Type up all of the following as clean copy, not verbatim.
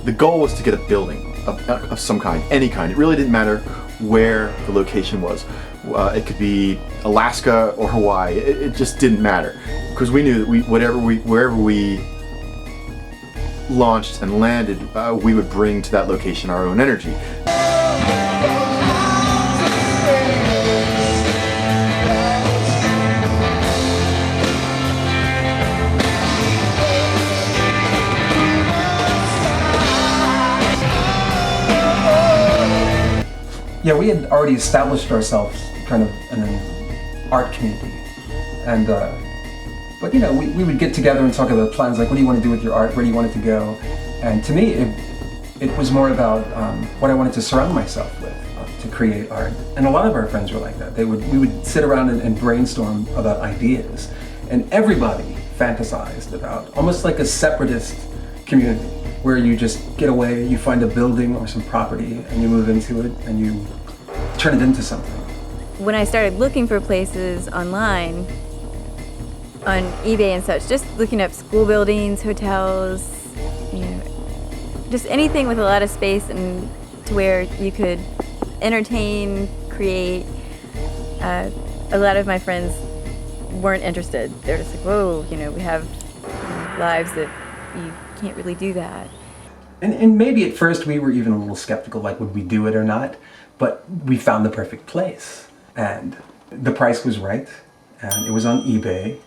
the goal was to get a building of some kind, any kind. It really didn't matter where the location was. It could be Alaska or Hawaii. It just didn't matter, because we knew that wherever we launched and landed, we would bring to that location our own energy. Yeah, we had already established ourselves kind of in an art community, and but you know, we would get together and talk about plans, like what do you want to do with your art, where do you want it to go, and to me it was more about what I wanted to surround myself with to create art. And a lot of our friends were like that. We would sit around and brainstorm about ideas, and everybody fantasized about almost like a separatist community, where you just get away, you find a building or some property, and you move into it, and you turn it into something. When I started looking for places online, on eBay and such, just looking up school buildings, hotels, you know, just anything with a lot of space and to where you could entertain, create, a lot of my friends weren't interested. They're just like, whoa, you know, we have lives that you can't really do that. And maybe at first we were even a little skeptical, like would we do it or not, but we found the perfect place, and the price was right, and it was on eBay,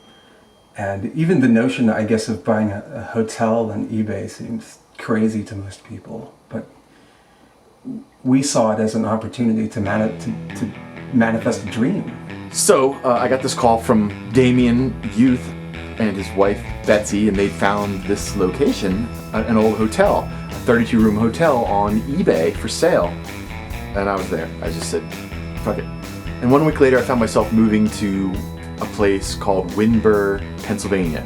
and even the notion, I guess, of buying a hotel on eBay seems crazy to most people, but we saw it as an opportunity to manifest a dream. So I got this call from Damien Youth and his wife Betsy, and they found this location, an old hotel, a 32-room hotel on eBay for sale. And I was there. I just said, fuck it. And 1 week later I found myself moving to a place called Windber, Pennsylvania.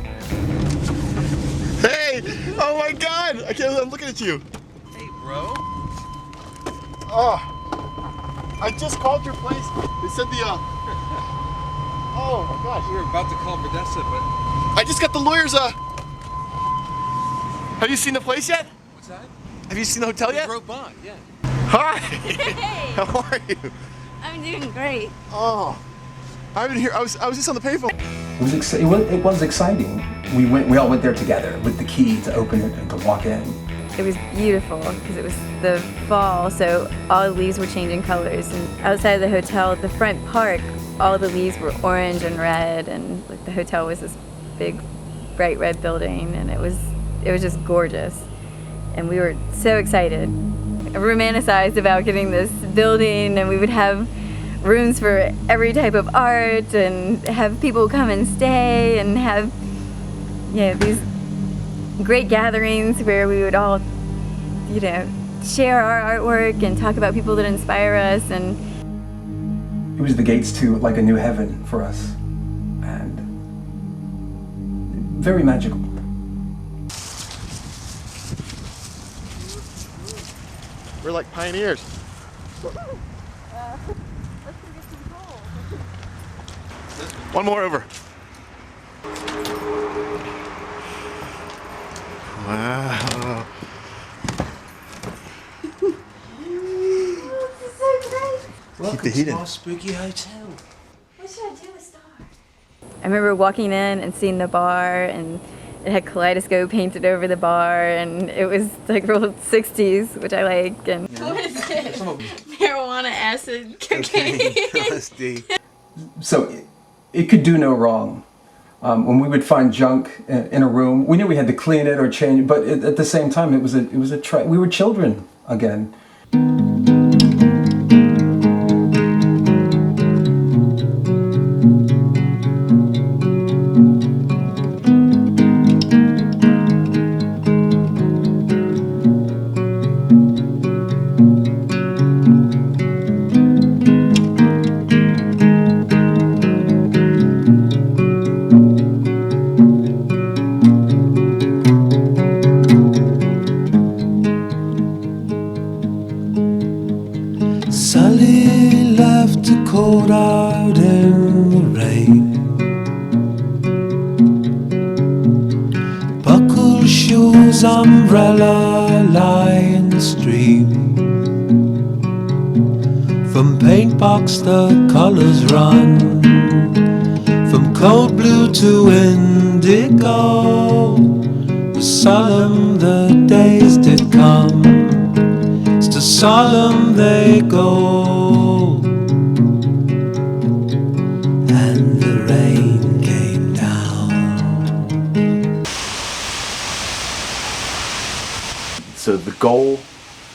Hey! Oh my god! I'm looking at you. Hey, bro. Oh, I just called your place. They said oh my gosh. We were about to call Vanessa, but... I just got the lawyers, have you seen the place yet? What's that? Have you seen the hotel yet? We drove by, yeah. Hi! Hey! How are you? I'm doing great. Oh, I've been here, I was just on the payphone. It was exciting. We all went there together with the key to open it and to walk in. It was beautiful because it was the fall, so all the leaves were changing colors. And outside of the hotel, the front park, all the leaves were orange and red, and like the hotel was this big, bright red building, and it was just gorgeous. And we were so excited, romanticized about getting this building, and we would have rooms for every type of art, and have people come and stay, and have, you know, these great gatherings where we would all, you know, share our artwork and talk about people that inspire us. And it was the gates to like a new heaven for us, and very magical. We're like pioneers. let's go get some coal. One more over. Wow. This is so great. Welcome heat to in. our spooky hotel. What should I do with Star? I remember walking in and seeing the bar, and it had kaleidoscope painted over the bar, and it was like real 60s, which I like. And What is it? Marijuana, acid, cocaine. LSD. So it could do no wrong. When we would find junk in a room, we knew we had to clean it or change it, but at the same time, we were children again. Sally left a coat out in the rain. Buckle shoes Rose umbrella line stream. From paint box the colors run, from cold blue to indigo. Solemn the days did come, still solemn they go. And the rain came down. So the goal,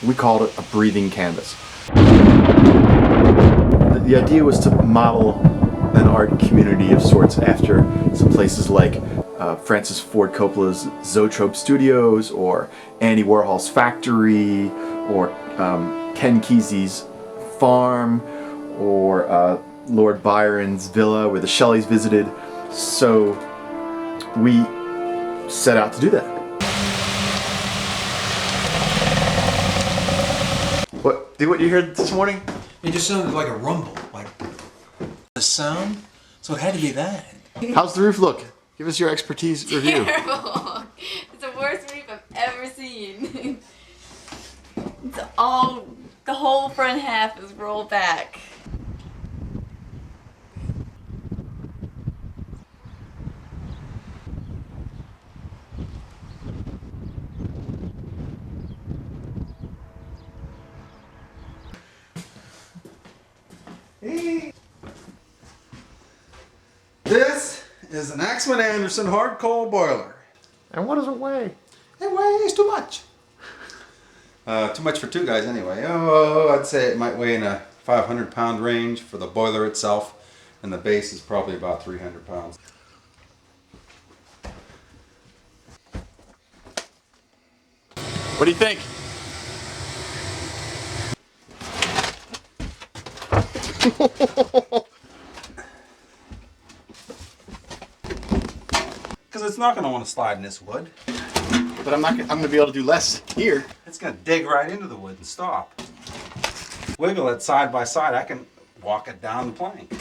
we called it a breathing canvas. The idea was to model an art community of sorts after some places like Francis Ford Coppola's Zoetrope Studios, or Andy Warhol's factory, or Ken Kesey's farm, or Lord Byron's villa where the Shelleys visited. So we set out to do that. What you heard this morning? It just sounded like a rumble, like the sound. So it had to be that. How's the roof look? Give us your expertise review. Terrible. It's the worst roof I've ever seen. The whole front half is rolled back. This is an Axman Anderson hard coal boiler. And what does it weigh? It weighs too much. Too much for two guys anyway. Oh, I'd say it might weigh in a 500-pound range for the boiler itself, and the base is probably about 300 pounds. What do you think? Because it's not going to want to slide in this wood. But I'm going to be able to do less here. It's going to dig right into the wood and stop. Wiggle it side by side. I can walk it down the plank.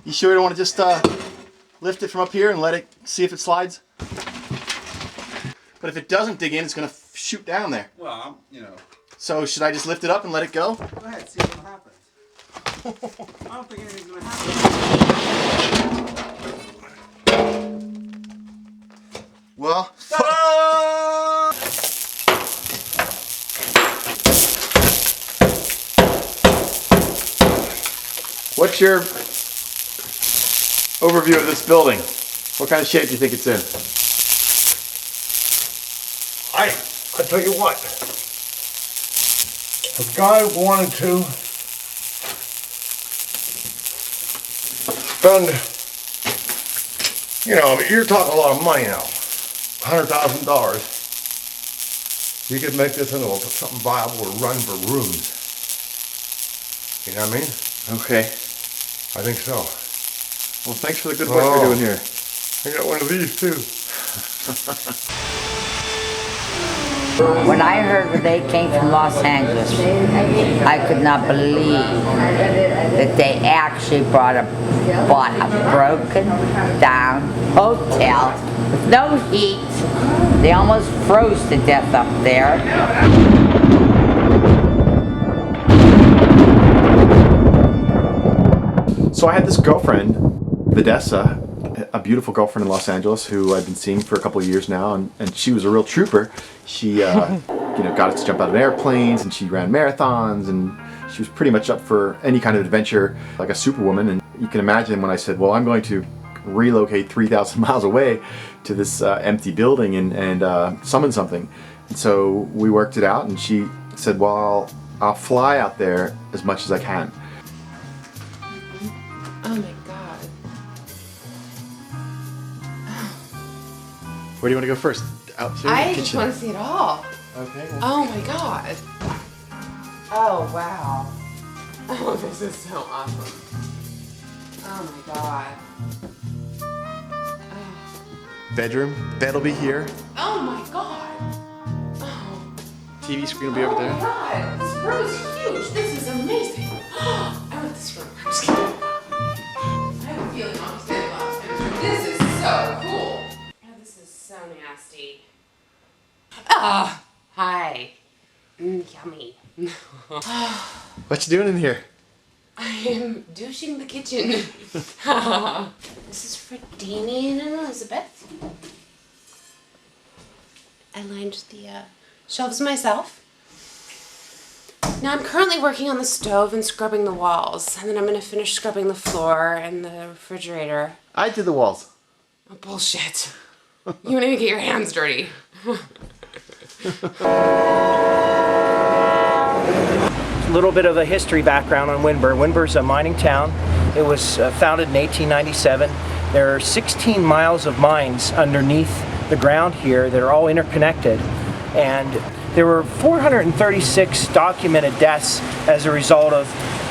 You sure you don't want to just lift it from up here and let it see if it slides? But if it doesn't dig in, it's going to shoot down there. Well, you know. So should I just lift it up and let it go? Go ahead, see what happens. I don't think anything's going to happen. Well, what's your overview of this building? What kind of shape do you think it's in? I tell you what, if guy wanted to spend, you know, you're talking a lot of money now, $100,000, you could make this into something viable to run for rooms. You know what I mean? Okay. I think so. Well, thanks for the good work you're doing here. I got one of these too. When I heard that they came from Los Angeles, I could not believe that they actually bought a broken down hotel with no heat. They almost froze to death up there. So I had this girlfriend, Videssa, a beautiful girlfriend in Los Angeles who I've been seeing for a couple of years now, and she was a real trooper. She you know, got us to jump out of airplanes, and she ran marathons, and she was pretty much up for any kind of adventure, like a superwoman. And you can imagine when I said, well, I'm going to relocate 3,000 miles away to this empty building and summon something. And so we worked it out, and she said, well, I'll fly out there as much as I can. Oh my god. Where do you want to go first? Out to the I kitchen. just want to see it all. Okay. Oh my god. Oh wow. Oh, this is so awesome. Oh my god. Bedroom. Bed will be here. Oh my god. Oh. TV screen will be over Oh there. my god. This room is huge. This is amazing. I want this room. I'm just kidding. I have a feeling I'm standing last. This is so cool. Oh, this is so nasty. Ah, hi. Yummy. What you doing in here? I am douching the kitchen. This is for Damien and Elizabeth. I lined the shelves myself. Now I'm currently working on the stove and scrubbing the walls, and then I'm going to finish scrubbing the floor and the refrigerator. I did the walls. Oh, bullshit. You won't even get your hands dirty. A little bit of a history background on Windber. Windber's a mining town. It was founded in 1897. There are 16 miles of mines underneath the ground here that are all interconnected. And there were 436 documented deaths as a result of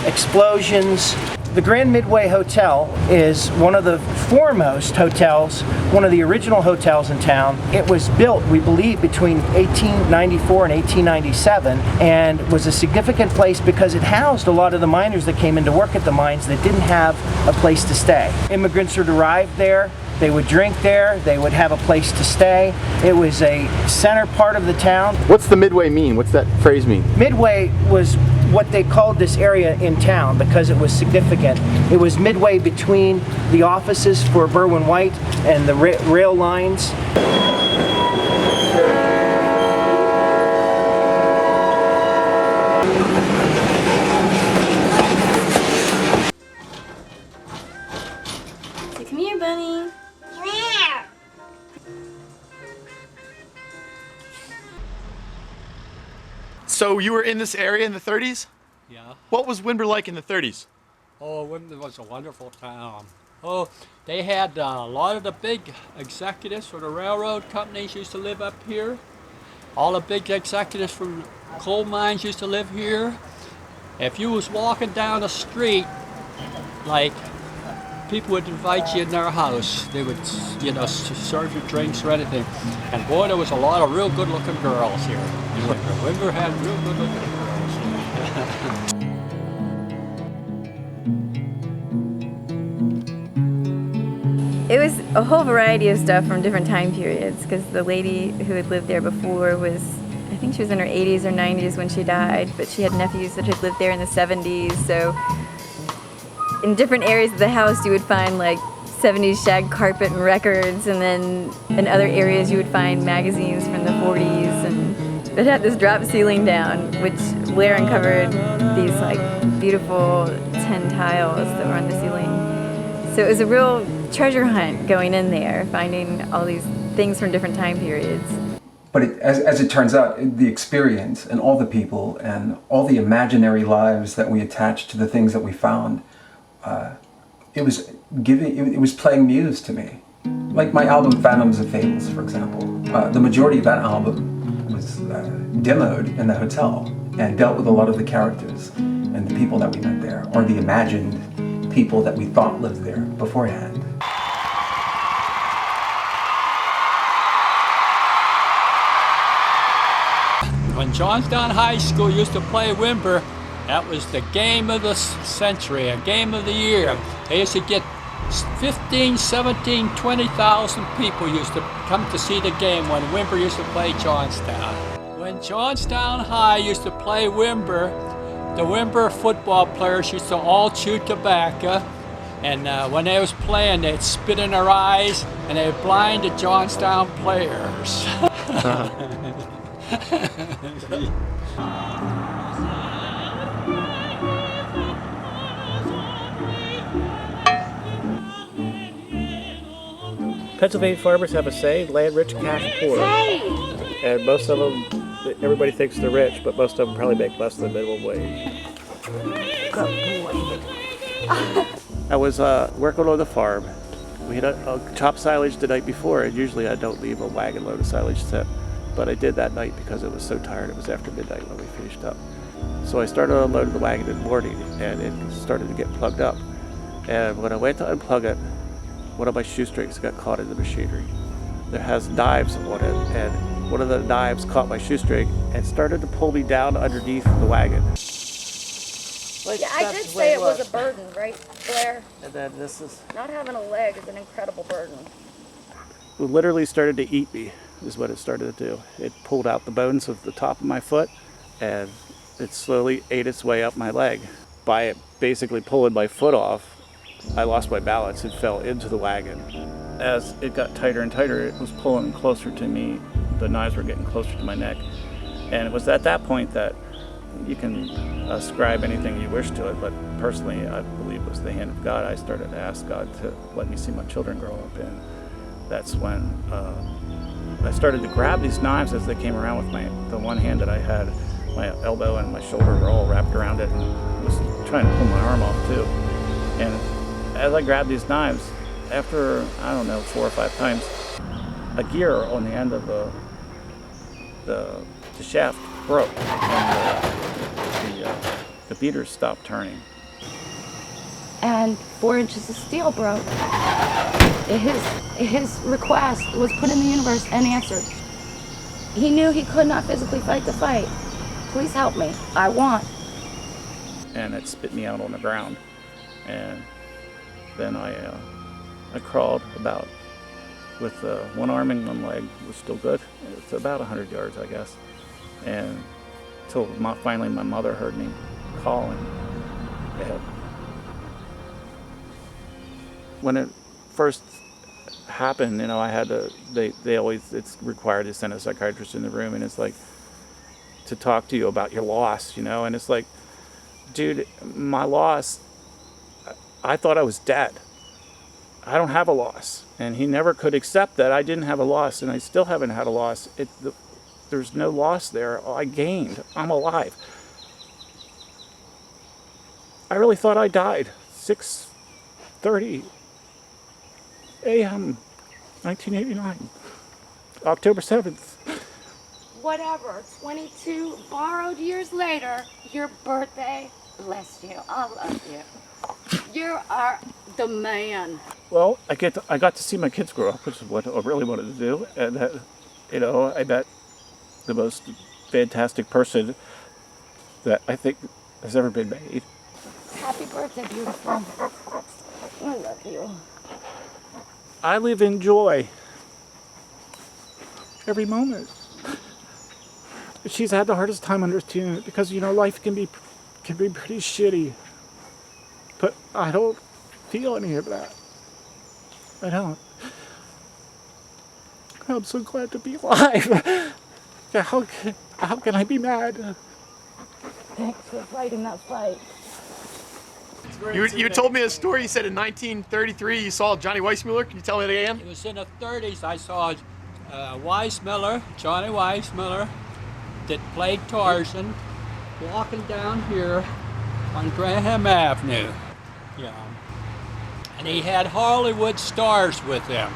explosions. The Grand Midway Hotel is one of the foremost hotels, one of the original hotels in town. It was built, we believe, between 1894 and 1897 and was a significant place because it housed a lot of the miners that came in to work at the mines that didn't have a place to stay. Immigrants would arrive there, they would drink there, they would have a place to stay. It was a center part of the town. What's the Midway mean? What's that phrase mean? Midway was what they called this area in town because it was significant. It was midway between the offices for Berwyn White and the rail lines. So come here, bunny. So you were in this area in the 30s? Yeah. What was Windber like in the 30s? Oh, Windber was a wonderful town. Oh, they had a lot of the big executives for the railroad companies used to live up here. All the big executives from coal mines used to live here. If you was walking down the street, like, people would invite you in their house. They would, you know, serve you drinks or anything. And boy, there was a lot of real good-looking girls here. Windber had real good-looking girls. It was a whole variety of stuff from different time periods because the lady who had lived there before was, I think she was in her 80s or 90s when she died, but she had nephews that had lived there in the 70s, so in different areas of the house you would find like 70s shag carpet and records, and then in other areas you would find magazines from the 40s, and it had this drop ceiling down, which Blair uncovered these like beautiful tin tiles that were on the ceiling. So it was a real treasure hunt going in there, finding all these things from different time periods. But as it turns out, the experience and all the people and all the imaginary lives that we attached to the things that we found, it was playing muse to me. Like my album Phantoms of Fables, for example. The majority of that album was demoed in the hotel and dealt with a lot of the characters and the people that we met there, or the imagined people that we thought lived there beforehand. When Johnstown High School used to play Windber, that was the game of the century, a game of the year. They used to get 15, 17, 20,000 people used to come to see the game when Windber used to play Johnstown. When Johnstown High used to play Windber, the Windber football players used to all chew tobacco, and when they was playing, they'd spit in their eyes, and they'd blind the Johnstown players. Pennsylvania farmers have a saying, land rich, cash poor. And most of them, everybody thinks they're rich, but most of them probably make less than minimum wage. I was working on the farm. We had a chopped silage the night before, and usually I don't leave a wagon load of silage set. But I did that night because I was so tired. It was after midnight when we finished up. So I started unloading the wagon in the morning, and it started to get plugged up. And when I went to unplug it, one of my shoestrings got caught in the machinery. There has knives on it, and one of the knives caught my shoestring and started to pull me down underneath the wagon. Yeah, I did say it was a burden, right, Blair? And then this is... Not having a leg is an incredible burden. literally started to eat me, is what it started to do. It pulled out the bones of the top of my foot, and it slowly ate its way up my leg. By it basically pulling my foot off, I lost my balance and fell into the wagon. As it got tighter and tighter, it was pulling closer to me. The knives were getting closer to my neck. And it was at that point that you can ascribe anything you wish to it, but personally I believe it was the hand of God. I started to ask God to let me see my children grow up, and that's when I started to grab these knives as they came around with the one hand that I had. My elbow and my shoulder were all wrapped around it, and was trying to pull my arm off too. And as I grabbed these knives, after, I don't know, 4 or 5 times, a gear on the end of the shaft broke, and the beaters stopped turning. And 4 inches of steel broke. His request was put in the universe and answered. He knew he could not physically fight the fight. Please help me. I want. And it spit me out on the ground. And then I crawled about with one arm and one leg. Was still good. It's about 100 yards, I guess. And until finally my mother heard me calling. When it first happened, I had to, they always, it's required to send a psychiatrist in the room, and it's like, to talk to you about your loss, and it's like, dude, my loss, I thought I was dead. I don't have a loss. And he never could accept that I didn't have a loss, and I still haven't had a loss. There's no loss there. I gained. I'm alive. I really thought I died. 6:30 a.m. 1989. October 7th. Whatever, 22 borrowed years later, your birthday, bless you, I love you. You are the man. Well, I got to see my kids grow up, which is what I really wanted to do, and I met the most fantastic person that I think has ever been made. Happy birthday, beautiful. I love you. I live in joy every moment. She's had the hardest time understanding it because life can be pretty shitty, but I don't feel any of that. I don't. I'm so glad to be alive. How can I be mad? Thanks for fighting that fight. You told me a story. You said in 1933 you saw Johnny Weissmuller. Can you tell me that again? It was in the 30s. I saw Weissmuller, Johnny Weissmuller, that played Tarzan, walking down here on Graham Avenue. Yeah. And he had Hollywood stars with him.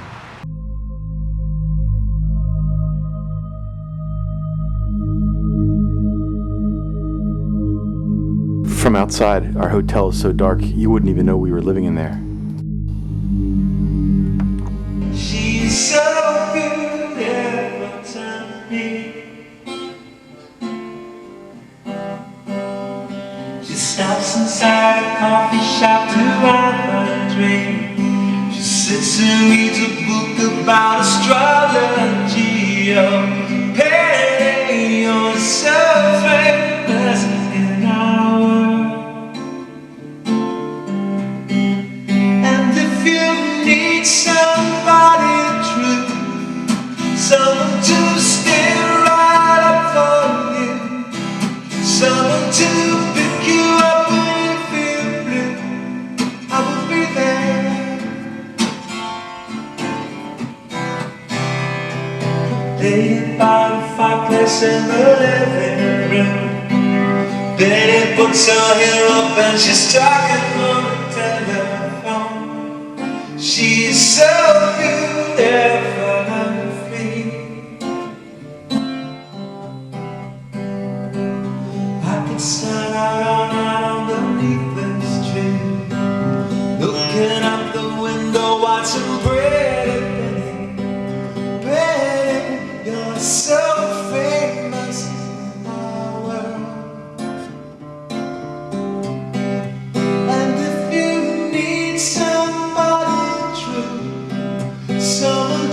From outside, our hotel is so dark, you wouldn't even know we were living in there. She's so beautiful to me. She stops inside a coffee shop to have a drink. She sits and reads a book about astrology. Oh, hey, you're so famous in our world. And if you need somebody true, someone to stay right up for you, someone to pick you up when you feel blue, I will be there. Laid by the fireplace in the living room, Betty puts her hair up and she's talking on the telephone. She's so beautiful and free. I could stand out all night underneath this tree, looking out the window, watching Pretty Betty, you're so famous in our world. And if you need somebody true, someone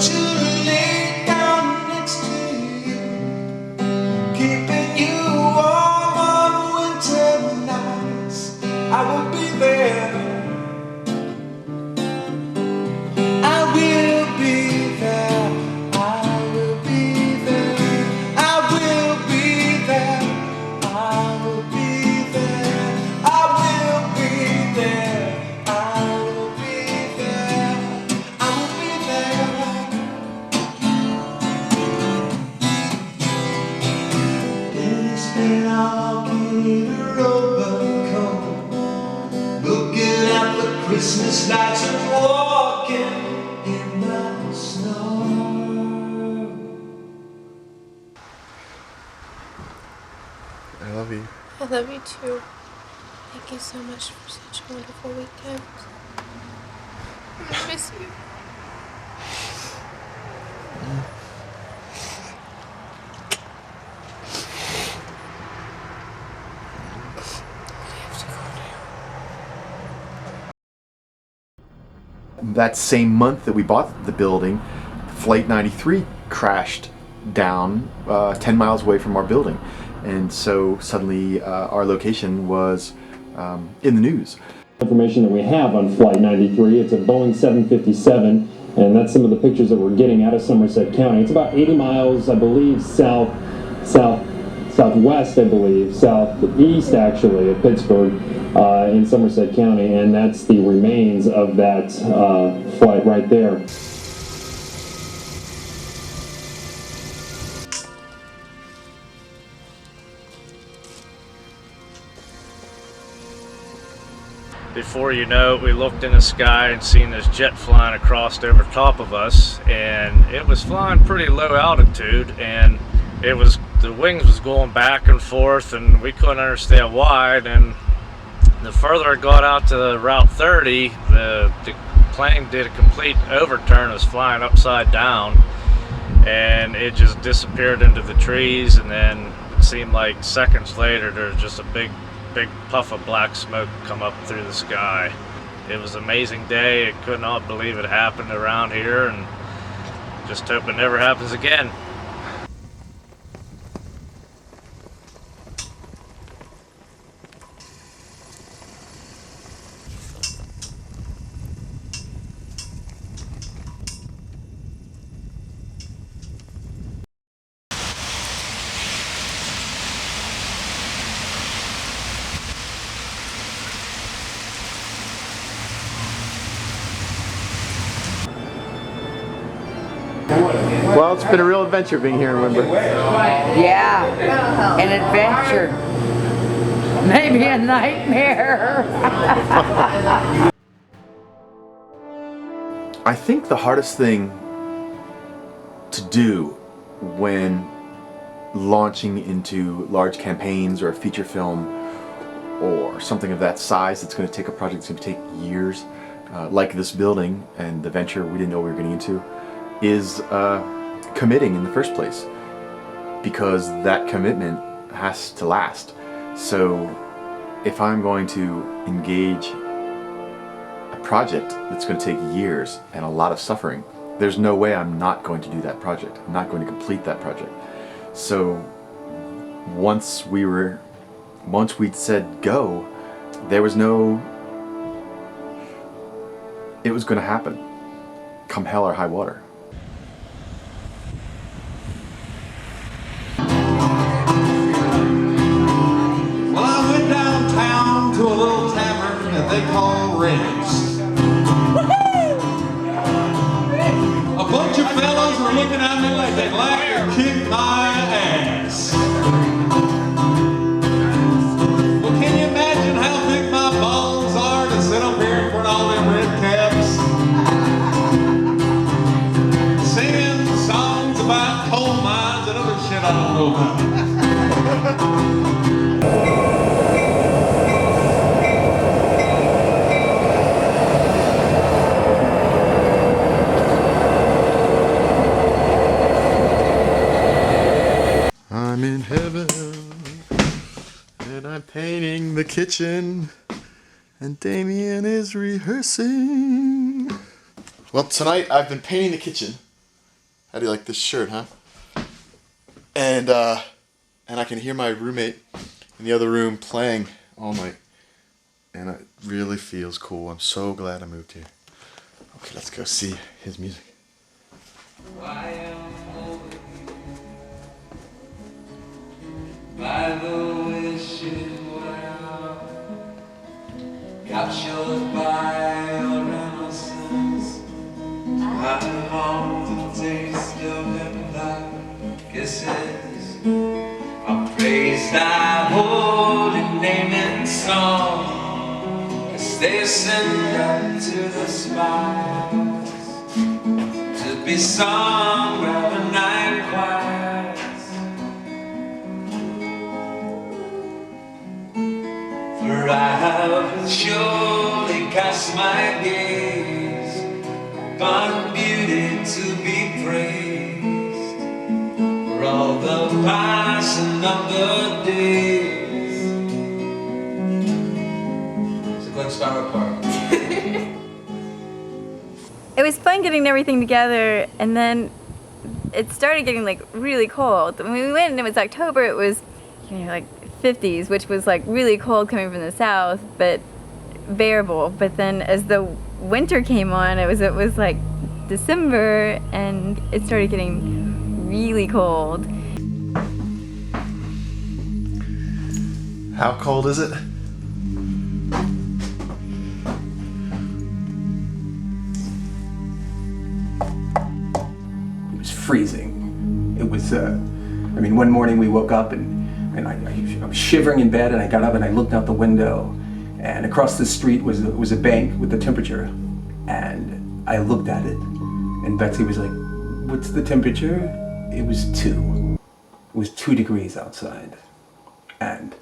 in her overcoat, looking at the Christmas lights and walking in the snow. I love you. I love you too. Thank you so much for such a wonderful weekend. I miss you. That same month that we bought the building, Flight 93 crashed down 10 miles away from our building. And so suddenly our location was in the news. Information that we have on Flight 93, it's a Boeing 757, and that's some of the pictures that we're getting out of Somerset County. It's about 80 miles, I believe, southwest, I believe, southeast actually of Pittsburgh in Somerset County, and that's the remains of that flight right there. Before you know it, we looked in the sky and seen this jet flying across over top of us, and it was flying pretty low altitude, and the wings was going back and forth, and we couldn't understand why. And the further it got out to Route 30, the plane did a complete overturn. It was flying upside down, and it just disappeared into the trees, and then it seemed like seconds later there was just a big puff of black smoke come up through the sky. It was an amazing day. I could not believe it happened around here, and just hope it never happens again. Well, it's been a real adventure being here in Windber. Yeah, an adventure. Maybe a nightmare. I think the hardest thing to do when launching into large campaigns or a feature film or something of that size that's going to take a project that's going to take years, like this building and the venture we didn't know we were getting into, is committing in the first place, because that commitment has to last. So if I'm going to engage a project that's going to take years and a lot of suffering, there's no way I'm not going to do that project. I'm not going to complete that project. So once we'd said go, there was no, it was going to happen, come hell or high water. Well, I went downtown to a little tavern that they call Renovations. A bunch of fellas were looking at me like they'd like to kick my ass. Well, can you imagine how big my balls are to sit up here in front of all them red caps? Singing songs about coal mines and other shit I don't know about. I'm in heaven, and I'm painting the kitchen, and Damien is rehearsing. Well, tonight I've been painting the kitchen. How do you like this shirt, huh? And I can hear my roommate in the other room playing all night, and it really feels cool. I'm so glad I moved here. Okay, let's go see his music. By the wishing well, captured by your Renaissance, I long to taste your lip-lock kisses. I praise thy holy naming song as they send up to the spires to be sung by the night choirs. For I have surely cast my gaze upon beauty to be praised for all the passing of the days. It's a Glen Sparrow part. It was fun getting everything together, and then it started getting like really cold. When we went and it was October, it was, you know, like 50s, which was like really cold coming from the south, but bearable. But then as the winter came on, it was like December, and it started getting really cold. How cold is it? It was freezing. It was, I mean, one morning we woke up and I was shivering in bed, and I got up and I looked out the window, and across the street was a bank with the temperature, and I looked at it, and Betsy was like, "What's the temperature?" It was 2. It was 2 degrees outside, and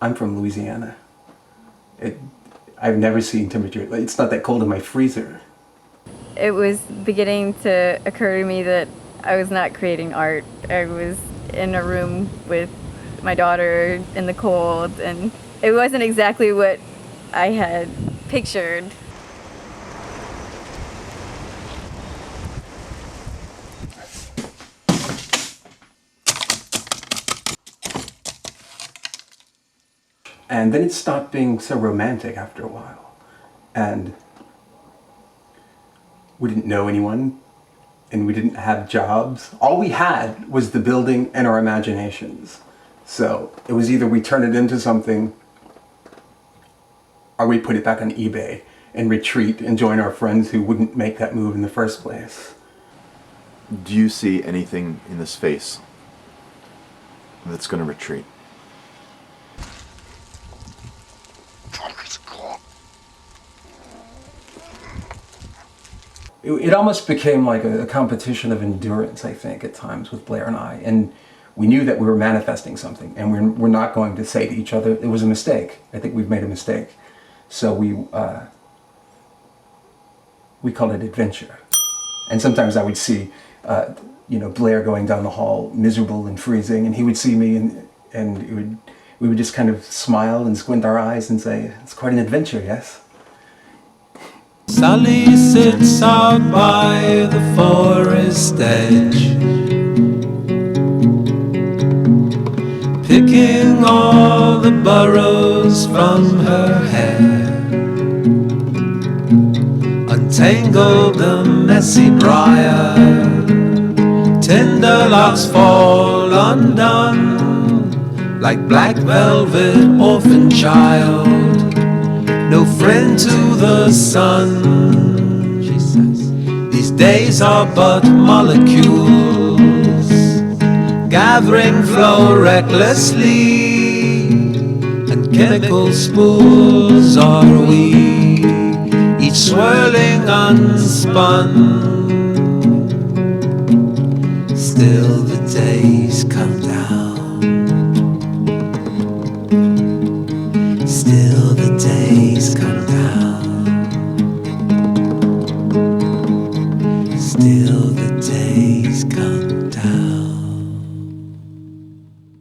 I'm from Louisiana. I've never seen temperature. It's not that cold in my freezer. It was beginning to occur to me that I was not creating art. I was in a room with my daughter in the cold, and it wasn't exactly what I had pictured. And then it stopped being so romantic after a while. And we didn't know anyone, and we didn't have jobs. All we had was the building and our imaginations. So it was either we turn it into something, or we put it back on eBay and retreat and join our friends who wouldn't make that move in the first place. Do you see anything in this face that's going to retreat? It almost became like a competition of endurance, I think, at times with Blair and I. And we knew that we were manifesting something, and we're not going to say to each other, it was a mistake. I think we've made a mistake. So we call it adventure. And sometimes I would see, Blair going down the hall, miserable and freezing, and he would see me, and we would just kind of smile and squint our eyes and say, it's quite an adventure, yes? Sally sits out by the forest edge, picking all the burrows from her hair. Untangle the messy briar, tender locks fall undone, like black velvet orphan child. No friend to the sun, she says. These days are but molecules, gathering flow recklessly, and chemical spools are we, each swirling unspun. Still the days